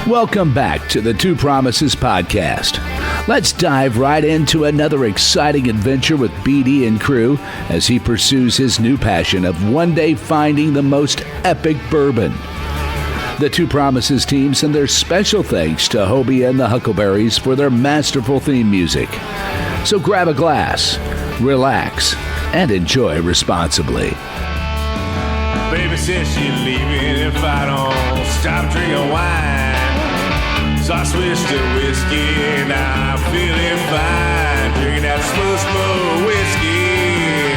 Welcome back to the Two Promises podcast. Let's dive right into another exciting adventure with BD and crew as he pursues his new passion of one day finding the most epic bourbon. The Two Promises team send their special thanks to Hobie and the Huckleberries for their masterful theme music. So grab a glass, relax, and enjoy responsibly. Baby says she's leaving if I don't stop drinking wine. So I switched to whiskey and I'm feeling fine. Drinking that smooth, smooth whiskey.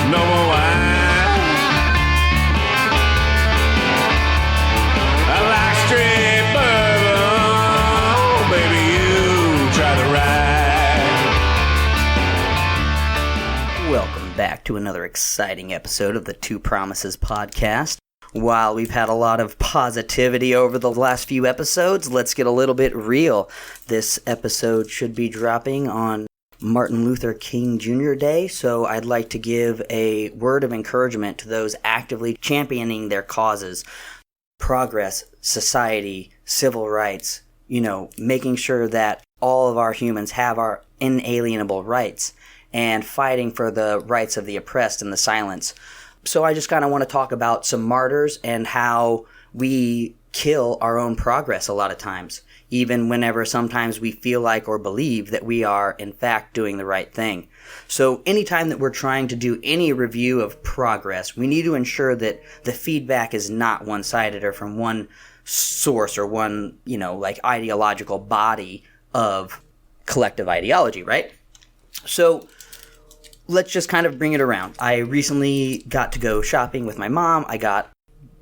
No more wine. I like straight bourbon. Baby, you try the ride. Welcome back to another exciting episode of the Two Promises podcast. While we've had a lot of positivity over the last few episodes, let's get a little bit real. This episode should be dropping on Martin Luther King Jr. Day, so I'd like to give a word of encouragement to those actively championing their causes. Progress, society, civil rights, making sure that all of our humans have our inalienable rights and fighting for the rights of the oppressed and the silenced. So I just kind of want to talk about some martyrs and how we kill our own progress a lot of times, even whenever sometimes we feel like or believe that we are in fact doing the right thing. So anytime that we're trying to do any review of progress, we need to ensure that the feedback is not one-sided or from one source or one, ideological body of collective ideology, right? So let's just kind of bring it around. I recently got to go shopping with my mom. I got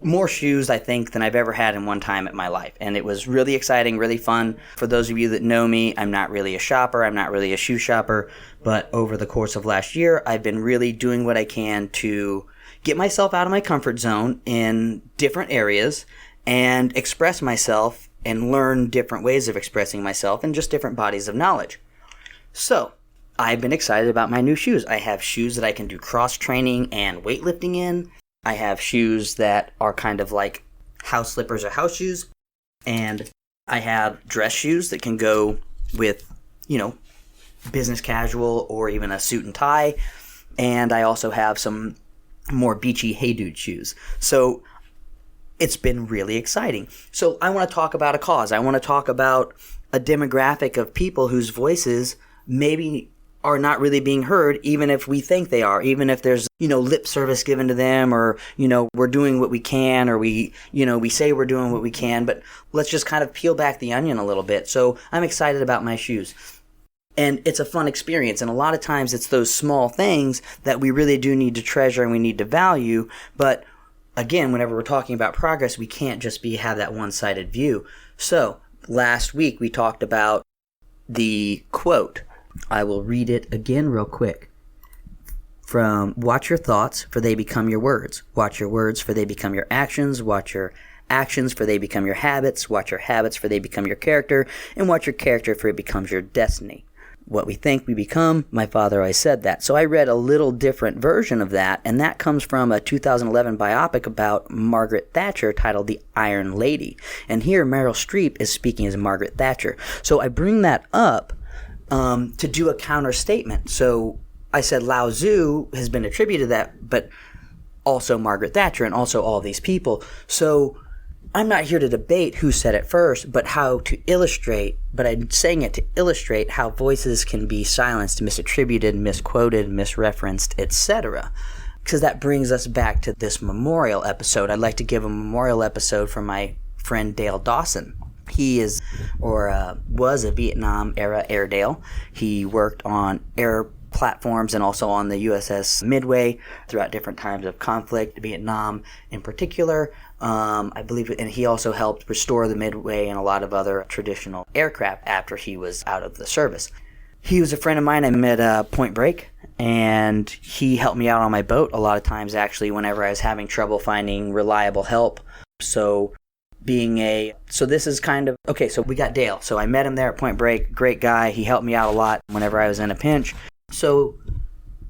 more shoes, I think, than I've ever had in one time in my life. And it was really exciting, really fun. For those of you that know me, I'm not really a shopper. I'm not really a shoe shopper. But over the course of last year, I've been really doing what I can to get myself out of my comfort zone in different areas and express myself and learn different ways of expressing myself and just different bodies of knowledge. So I've been excited about my new shoes. I have shoes that I can do cross training and weightlifting in. I have shoes that are kind of like house slippers or house shoes. And I have dress shoes that can go with, business casual or even a suit and tie. And I also have some more beachy hey dude shoes. So it's been really exciting. So I want to talk about a cause. I want to talk about a demographic of people whose voices maybe are not really being heard, even if we think they are, even if there's, lip service given to them or, we're doing what we can or we say we're doing what we can, but let's just kind of peel back the onion a little bit. So I'm excited about my shoes. And it's a fun experience. And a lot of times it's those small things that we really do need to treasure and we need to value. But again, whenever we're talking about progress, we can't just have that one-sided view. So last week we talked about the quote. I will read it again real quick. From watch your thoughts, for they become your words. Watch your words, for they become your actions. Watch your actions, for they become your habits. Watch your habits, for they become your character. And watch your character, for it becomes your destiny. What we think we become, my father always said that. So I read a little different version of that, and that comes from a 2011 biopic about Margaret Thatcher titled The Iron Lady. And here Meryl Streep is speaking as Margaret Thatcher. So I bring that up to do a counter statement. So I said Lau Tzu has been attributed to that, but also Margaret Thatcher and also all these people. So I'm not here to debate who said it first, but how to illustrate, but I'm saying it to illustrate how voices can be silenced, misattributed, misquoted, misreferenced, etc. Because that brings us back to this memorial episode. I'd like to give a memorial episode for my friend Dale Dawson. He was a Vietnam-era airedale. He worked on air platforms and also on the USS Midway throughout different times of conflict, Vietnam in particular. I believe, and he also helped restore the Midway and a lot of other traditional aircraft after he was out of the service. He was a friend of mine I met at Point Break, and he helped me out on my boat a lot of times, actually, whenever I was having trouble finding reliable help. So this is kind of, okay, so we got Dale. So I met him there at Point Break, great guy. He helped me out a lot whenever I was in a pinch. So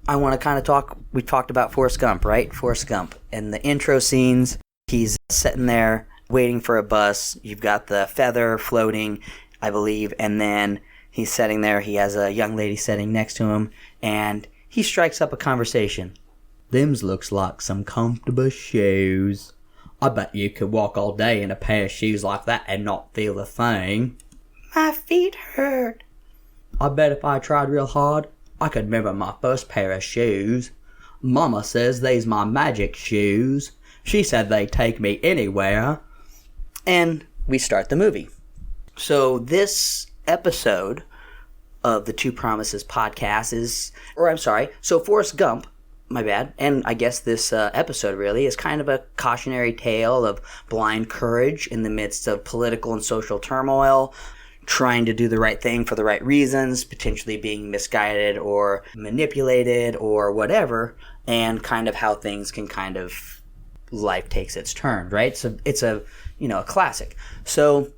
I want to kind of we talked about Forrest Gump, right? Forrest Gump. In the intro scenes, he's sitting there waiting for a bus. You've got the feather floating, I believe, and then he's sitting there. He has a young lady sitting next to him, and he strikes up a conversation. Them's looks like some comfortable shoes. I bet you could walk all day in a pair of shoes like that and not feel a thing. My feet hurt. I bet if I tried real hard, I could remember my first pair of shoes. Mama says they's my magic shoes. She said they'd take me anywhere. And we start the movie. So this episode of the Two Promises podcast so Forrest Gump, my bad, and I guess this episode really is kind of a cautionary tale of blind courage in the midst of political and social turmoil, trying to do the right thing for the right reasons, potentially being misguided or manipulated or whatever, and kind of how things can kind of, life takes its turn, right? So it's a classic. So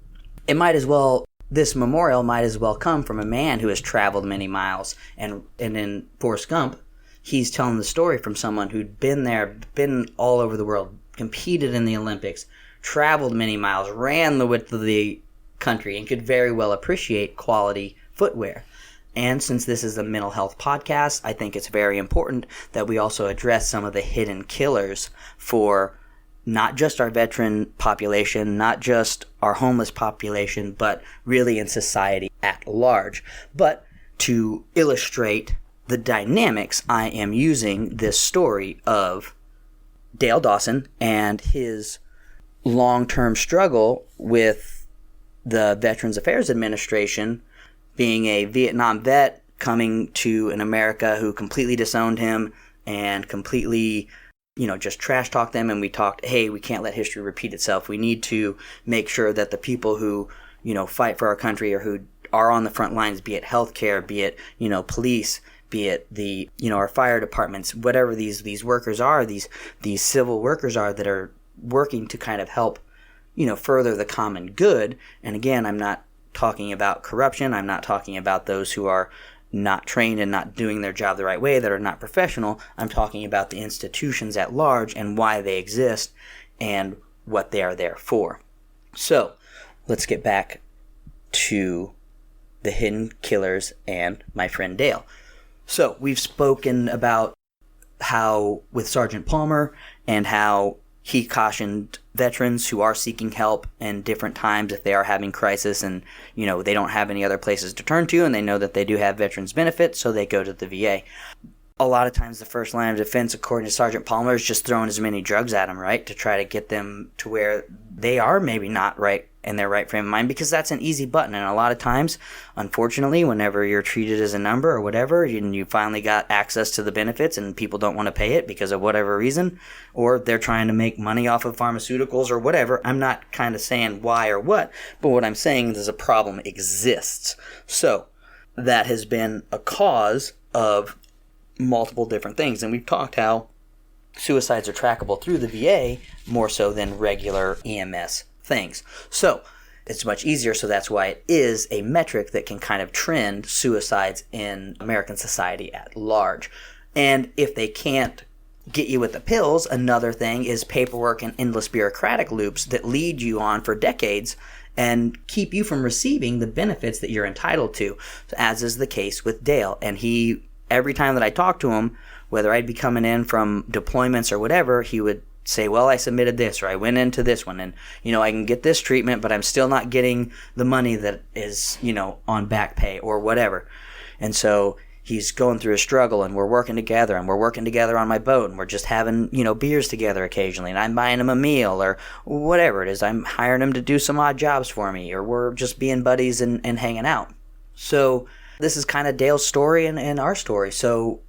this memorial might as well come from a man who has traveled many miles, and in Forrest Gump, he's telling the story from someone who'd been all over the world, competed in the Olympics, traveled many miles, ran the width of the country, and could very well appreciate quality footwear. And since this is a mental health podcast, I think it's very important that we also address some of the hidden killers for not just our veteran population, not just our homeless population, but really in society at large. But to illustrate the dynamics, I am using this story of Dale Dawson and his long-term struggle with the Veterans Affairs Administration, being a Vietnam vet coming to an America who completely disowned him and completely, just trash talked them. And we talked, hey, we can't let history repeat itself. We need to make sure that the people who, fight for our country or who are on the front lines, be it healthcare, be it, police, be it the, our fire departments, whatever these workers are, these civil workers are that are working to kind of help, further the common good. And again, I'm not talking about corruption. I'm not talking about those who are not trained and not doing their job the right way, that are not professional. I'm talking about the institutions at large and why they exist and what they are there for. So let's get back to the hidden killers and my friend Dale. So we've spoken about how with Sgt Palmer and how he cautioned veterans who are seeking help in different times if they are having crisis and, they don't have any other places to turn to and they know that they do have veterans benefits, so they go to the VA. A lot of times the first line of defense, according to Sgt Palmer, is just throwing as many drugs at them, right, to try to get them to where they are maybe not right in their right frame of mind, because that's an easy button. And a lot of times, unfortunately, whenever you're treated as a number or whatever, and you finally got access to the benefits and people don't want to pay it because of whatever reason, or they're trying to make money off of pharmaceuticals or whatever, I'm not kind of saying why or what, but what I'm saying is a problem exists. So that has been a cause of multiple different things. And we've talked how suicides are trackable through the VA more so than regular EMS things. So it's much easier, so that's why it is a metric that can kind of trend suicides in American society at large. And if they can't get you with the pills, another thing is paperwork and endless bureaucratic loops that lead you on for decades and keep you from receiving the benefits that you're entitled to, as is the case with Dale. And every time that I talked to him, whether I'd be coming in from deployments or whatever, he would say, well, I submitted this, or I went into this one, and, I can get this treatment, but I'm still not getting the money that is, on back pay or whatever. And so he's going through a struggle, and we're working together, on my boat, and we're just having, beers together occasionally, and I'm buying him a meal or whatever it is. I'm hiring him to do some odd jobs for me, or we're just being buddies and hanging out. So this is kind of Dale's story and our story. So,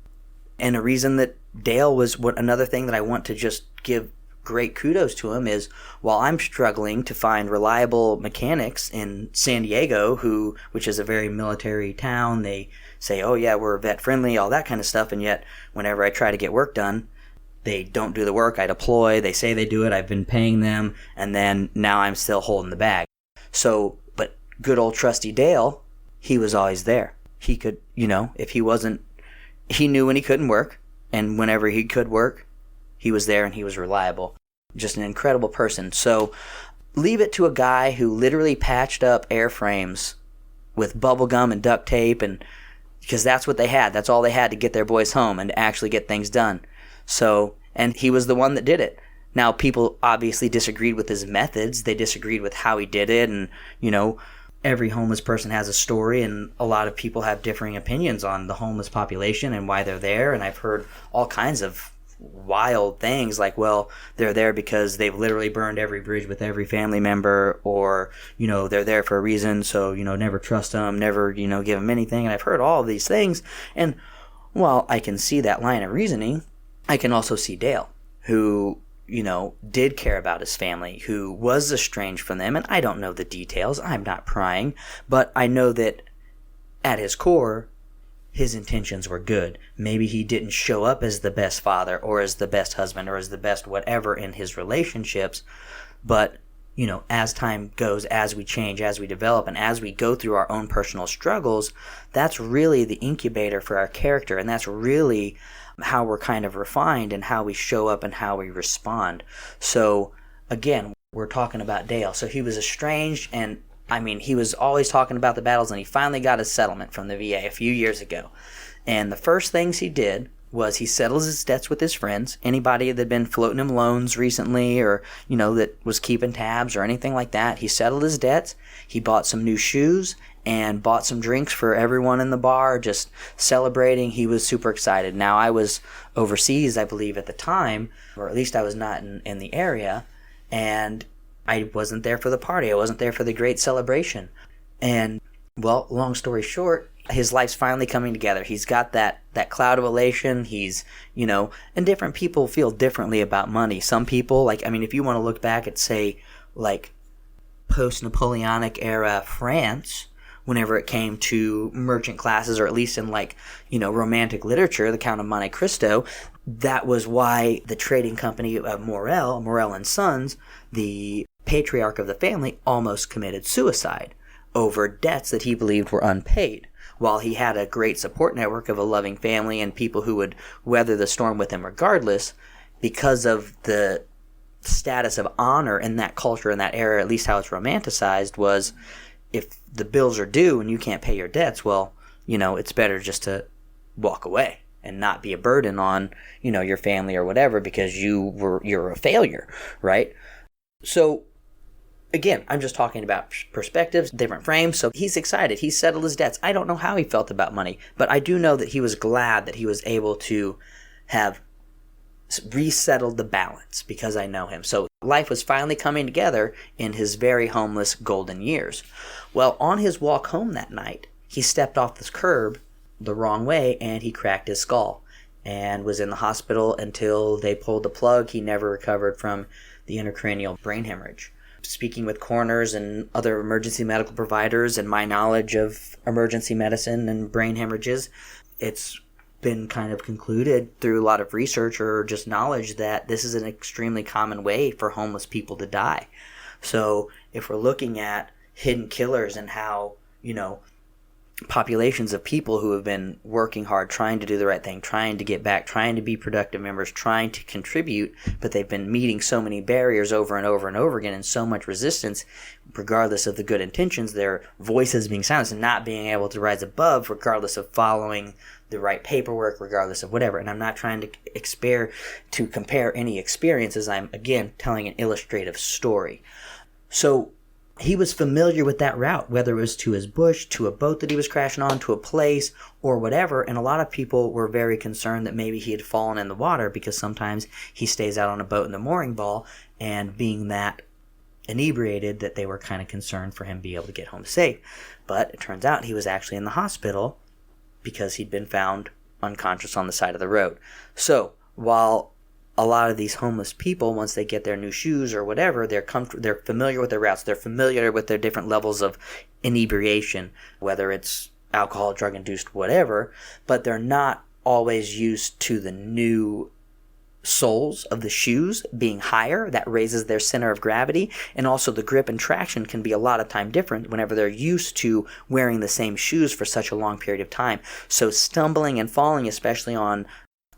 and a reason that Dale was another thing that I want to just give great kudos to him is, while I'm struggling to find reliable mechanics in San Diego, which is a very military town, they say, oh yeah, we're vet friendly, all that kind of stuff, and yet whenever I try to get work done, they don't do the work. I deploy, they say they do it, I've been paying them, and then now I'm still holding the bag. So, but good old trusty Dale, he was always there. He could, if he wasn't, he knew when he couldn't work, and whenever he could work, he was there and he was reliable. Just an incredible person. So leave it to a guy who literally patched up airframes with bubble gum and duct tape, and because that's what they had. That's all they had to get their boys home and to actually get things done. So, and he was the one that did it. Now, people obviously disagreed with his methods. They disagreed with how he did it. And, every homeless person has a story, and a lot of people have differing opinions on the homeless population and why they're there. And I've heard all kinds of wild things like, well, they're there because they've literally burned every bridge with every family member, or, they're there for a reason. So, never trust them, never, give them anything. And I've heard all of these things. And while I can see that line of reasoning, I can also see Dale, who did care about his family, who was estranged from them. And I don't know the details. I'm not prying. But I know that at his core, his intentions were good. Maybe he didn't show up as the best father or as the best husband or as the best whatever in his relationships. But, as time goes, as we change, as we develop, and as we go through our own personal struggles, that's really the incubator for our character. And that's really how we're kind of refined and how we show up and how we respond. So again, we're talking about Dale. So he was estranged, and he was always talking about the battles, and he finally got his settlement from the VA a few years ago. And the first things he did was he settles his debts with his friends. Anybody that had been floating him loans recently, or, that was keeping tabs or anything like that, he settled his debts. He bought some new shoes and bought some drinks for everyone in the bar, just celebrating. He was super excited. Now, I was overseas, I believe, at the time, or at least I was not in the area, and I wasn't there for the party. I wasn't there for the great celebration. And, well, long story short, his life's finally coming together. He's got that cloud of elation. He's, and different people feel differently about money. Some people, if you want to look back at, say, post-Napoleonic era France, whenever it came to merchant classes, or at least in romantic literature, the Count of Monte Cristo, that was why the trading company of Morel and Sons, the patriarch of the family, almost committed suicide over debts that he believed were unpaid. While he had a great support network of a loving family and people who would weather the storm with him regardless, because of the status of honor in that culture, in that era, at least how it's romanticized, was if the bills are due and you can't pay your debts, well, it's better just to walk away and not be a burden on, your family or whatever, because you're a failure, right? So again, I'm just talking about perspectives, different frames. So he's excited. He settled his debts. I don't know how he felt about money, but I do know that he was glad that he was able to have resettled the balance, because I know him. So life was finally coming together in his very homeless golden years. Well, on his walk home that night, he stepped off the curb the wrong way and he cracked his skull and was in the hospital until they pulled the plug. He never recovered from the intracranial brain hemorrhage. Speaking with coroners and other emergency medical providers and my knowledge of emergency medicine and brain hemorrhages, it's been kind of concluded through a lot of research or just knowledge that this is an extremely common way for homeless people to die. So if we're looking at hidden killers and how, populations of people who have been working hard, trying to do the right thing, trying to get back, trying to be productive members, trying to contribute, but they've been meeting so many barriers over and over and over again and so much resistance, regardless of the good intentions, their voices being silenced and not being able to rise above, regardless of following the right paperwork, regardless of whatever. And I'm not trying to compare any experiences. I'm, again, telling an illustrative story. So he was familiar with that route, whether it was to his bush, to a boat that he was crashing on, to a place, or whatever. And a lot of people were very concerned that maybe he had fallen in the water, because sometimes he stays out on a boat in the mooring ball, and being that inebriated, that they were kind of concerned for him to be able to get home safe. But it turns out he was actually in the hospital because he'd been found unconscious on the side of the road. So while a lot of these homeless people, once they get their new shoes or whatever, they're familiar with their routes. They're familiar with their different levels of inebriation, whether it's alcohol, drug-induced, whatever, but they're not always used to the new soles of the shoes being higher. That raises their center of gravity, and also the grip and traction can be a lot of time different whenever they're used to wearing the same shoes for such a long period of time. So stumbling and falling, especially on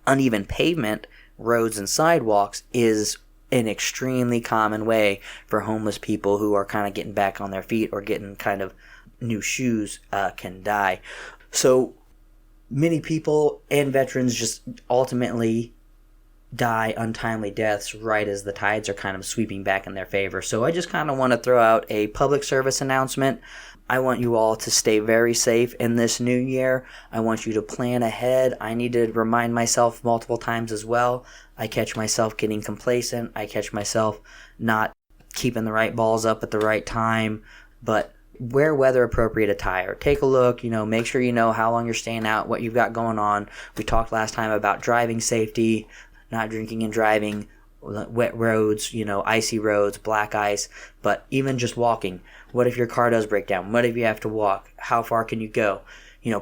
uneven pavement, roads and sidewalks, is an extremely common way for homeless people who are kind of getting back on their feet or getting kind of new shoes can die. So many people and veterans just ultimately die untimely deaths right as the tides are kind of sweeping back in their favor. So I just kind of want to throw out a public service announcement. I want you all to stay very safe in this new year. I want you to plan ahead. I need to remind myself multiple times as well. I catch myself getting complacent. I catch myself not keeping the right balls up at the right time. But wear weather appropriate attire. Take a look, make sure you know how long you're staying out, what you've got going on. We talked last time about driving safety, not drinking and driving, wet roads, icy roads, black ice, but even just walking. What if your car does break down? What if you have to walk? How far can you go?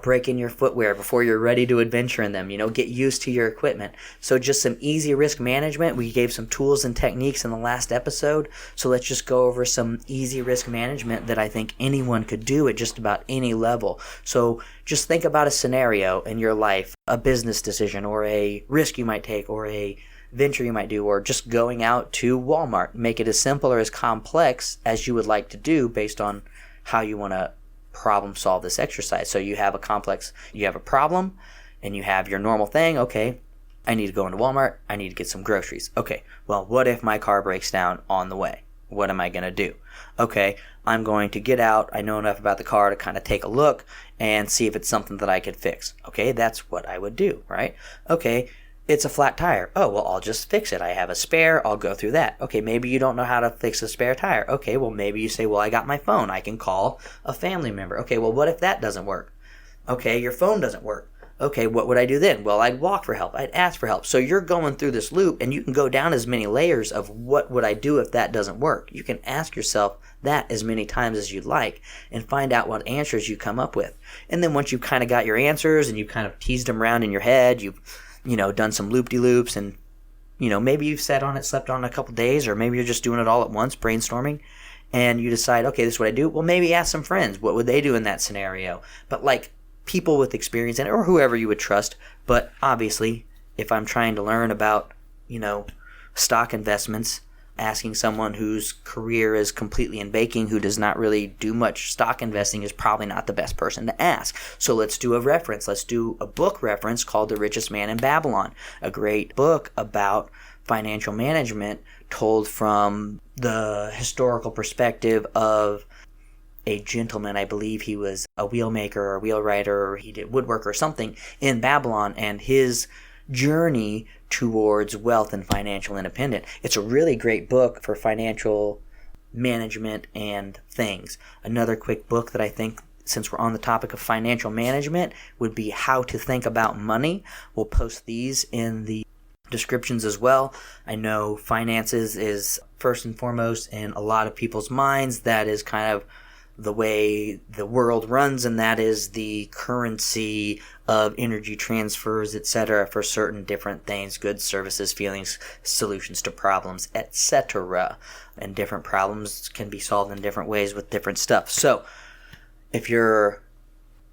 Break in your footwear before you're ready to adventure in them. Get used to your equipment. So just some easy risk management. We gave some tools and techniques in the last episode. So let's just go over some easy risk management that I think anyone could do at just about any level. So just think about a scenario in your life, a business decision or a risk you might take or a venture you might do, or just going out to Walmart. Make it as simple or as complex as you would like to do based on how you want to problem solve this exercise. So you have a problem and you have your normal thing. Okay, I need to go into Walmart. I need to get some groceries. Okay, well, what if my car breaks down on the way? What am I going to do? Okay, I'm going to get out. I know enough about the car to kind of take a look and see if it's something that I could fix. Okay, that's what I would do, right? Okay, it's a flat tire. Oh, well, I'll just fix it. I have a spare. I'll go through that. Okay, maybe you don't know how to fix a spare tire. Okay, well, maybe you say, well, I got my phone. I can call a family member. Okay, well, what if that doesn't work? Okay, your phone doesn't work. Okay, what would I do then? Well, I'd walk for help. I'd ask for help. So you're going through this loop, and you can go down as many layers of what would I do if that doesn't work. You can ask yourself that as many times as you'd like and find out what answers you come up with. And then once you've kind of got your answers and you've kind of teased them around in your head, you've done some loop-de-loops, and, maybe you've slept on it a couple days, or maybe you're just doing it all at once, brainstorming, and you decide, okay, this is what I do. Well, maybe ask some friends. What would they do in that scenario? But like people with experience in it, or whoever you would trust. But obviously, if I'm trying to learn about, stock investments, asking someone whose career is completely in baking, who does not really do much stock investing, is probably not the best person to ask. So let's do a reference. Let's do a book reference called The Richest Man in Babylon, a great book about financial management told from the historical perspective of a gentleman. I believe he was a wheelmaker or a wheelwriter, or he did woodwork or something in Babylon, and his journey towards wealth and financial independence. It's a really great book for financial management and things. Another quick book that I think, since we're on the topic of financial management, would be How to Think About Money. We'll post these in the descriptions as well. I know finances is first and foremost in a lot of people's minds. That is kind of the way the world runs, and that is the currency of energy transfers, etc., for certain different things, goods, services, feelings, solutions to problems, etc. And different problems can be solved in different ways with different stuff. So if you're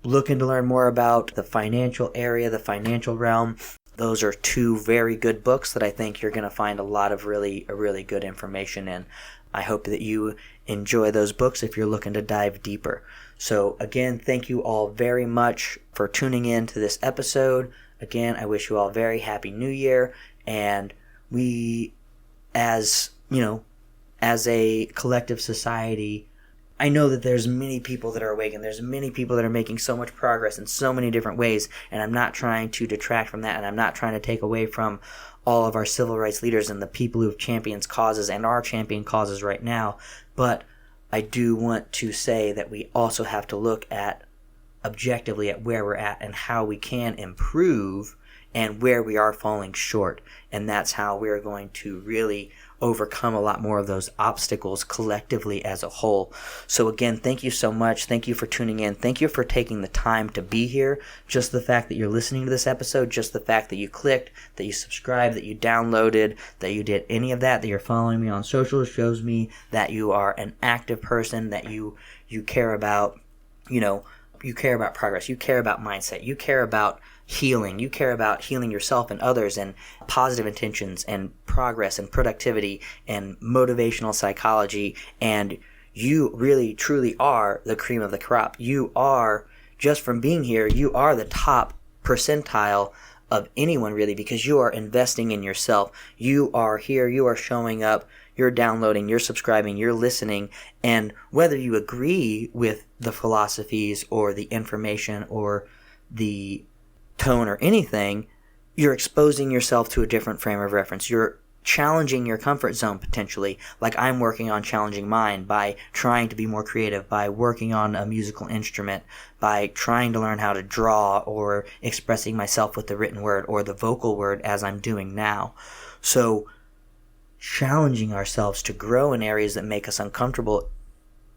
looking to learn more about the financial area, the financial realm, those are two very good books that I think you're going to find a lot of really good information in. I hope that you enjoy those books if you're looking to dive deeper. So again, thank you all very much for tuning in to this episode. Again, I wish you all a very happy new year, and we, as a collective society, I know that there's many people that are awake, and there's many people that are making so much progress in so many different ways, and I'm not trying to detract from that, and I'm not trying to take away from all of our civil rights leaders and the people who have championed causes and are championing causes right now. But I do want to say that we also have to look at objectively at where we're at and how we can improve and where we are falling short. And that's how we're going to really overcome a lot more of those obstacles collectively as a whole. So again, thank you so much. Thank you for tuning in. Thank you for taking the time to be here. Just the fact that you're listening to this episode, just the fact that you clicked, that you subscribed, that you downloaded, that you did any of that you're following me on social, shows me that you are an active person, that you care about, you care about progress, you care about mindset, you care about healing. You care about healing yourself and others, and positive intentions and progress and productivity and motivational psychology. And you really, truly are the cream of the crop. You are, just from being here, you are the top percentile of anyone, really, because you are investing in yourself. You are here, you are showing up, you're downloading, you're subscribing, you're listening. And whether you agree with the philosophies or the information or the tone or anything, you're exposing yourself to a different frame of reference. You're challenging your comfort zone potentially, like I'm working on challenging mine by trying to be more creative, by working on a musical instrument, by trying to learn how to draw or expressing myself with the written word or the vocal word as I'm doing now. So challenging ourselves to grow in areas that make us uncomfortable,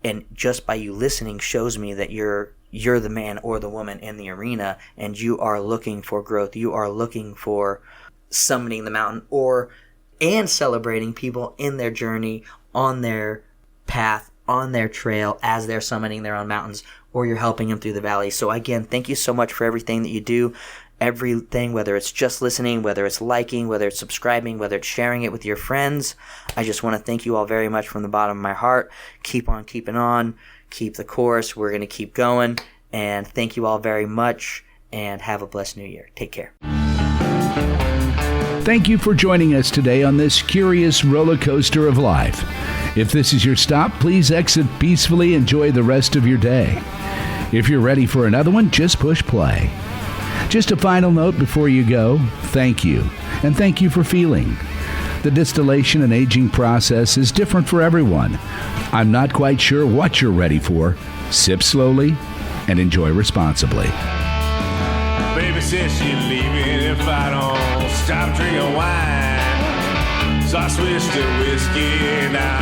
and just by you listening shows me that you're the man or the woman in the arena, and you are looking for growth. You are looking for summiting the mountain and celebrating people in their journey, on their path, on their trail, as they're summiting their own mountains, or you're helping them through the valley. So again, thank you so much for everything that you do. Everything, whether it's just listening, whether it's liking, whether it's subscribing, whether it's sharing it with your friends. I just want to thank you all very much from the bottom of my heart. Keep on keeping on. Keep the course. We're going to keep going. And thank you all very much, and have a blessed new year. Take care. Thank you for joining us today on this curious roller coaster of life. If this is your stop, please exit peacefully. Enjoy the rest of your day. If you're ready for another one, just push play. Just a final note before you go, thank you, and thank you for feeling. The distillation and aging process is different for everyone. I'm not quite sure what you're ready for. Sip slowly and enjoy responsibly. Baby says she's leaving if I don't stop drinking wine. So I switched to whiskey now.